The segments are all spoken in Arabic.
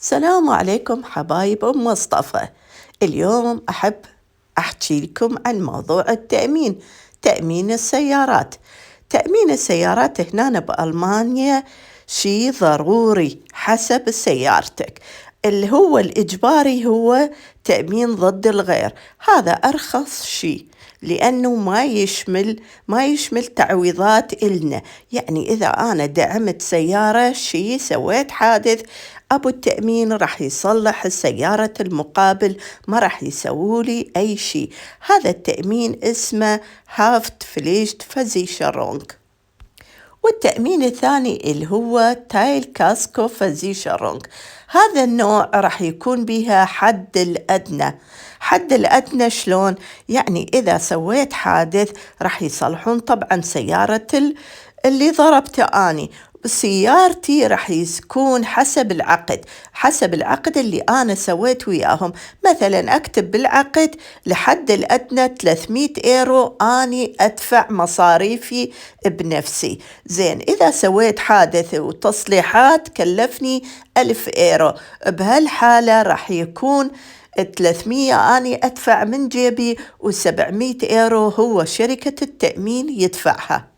السلام عليكم حبايب أم مصطفى. اليوم أحب أحكي لكم عن موضوع التأمين، تأمين السيارات. تأمين السيارات هنا بألمانيا شيء ضروري حسب سيارتك. اللي هو الإجباري هو تأمين ضد الغير، هذا أرخص شيء لأنه ما يشمل تعويضات إلنا. يعني إذا أنا دعمت سيارة سويت حادث، أبو التأمين راح يصلح السيارة المقابل، ما راح يسوولي أي شيء. هذا التأمين اسمه هافت فليشت فازيشرونغ. والتأمين الثاني اللي هو تايل كاسكو فازيشرونغ. هذا النوع راح يكون بها حد الأدنى. حد الأدنى شلون؟ يعني إذا سويت حادث راح يصلحون طبعا سيارة اللي ضربته أني، سيارتي راح يكون حسب العقد اللي أنا سويت وياهم. مثلا أكتب بالعقد لحد الأدنى 300 يورو أني أدفع مصاريفي بنفسي. زين، إذا سويت حادث وتصليحات كلفني 1000 يورو، بهالحالة راح يكون 300 أني أدفع من جيبي و700 يورو هو شركة التأمين يدفعها.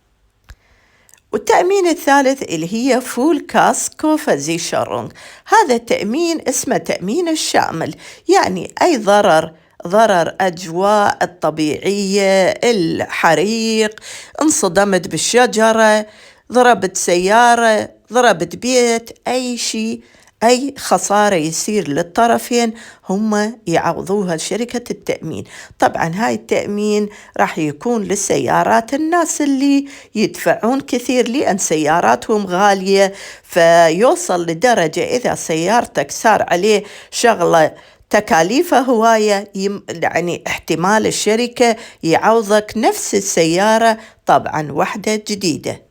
والتأمين الثالث اللي هي فول كاسكو فازيشرونغ. هذا التأمين اسمه تأمين الشامل، يعني أي ضرر أجواء الطبيعية، الحريق، انصدمت بالشجرة، ضربت سيارة، ضربت بيت، أي شيء، أي خسارة يصير للطرفين هم يعوضوها شركة التأمين. طبعا هاي التأمين راح يكون للسيارات، الناس اللي يدفعون كثير لأن سياراتهم غالية، فيوصل لدرجة إذا سيارتك صار عليه شغلة تكاليفه هواية، يعني احتمال الشركة يعوضك نفس السيارة طبعا واحدة جديدة.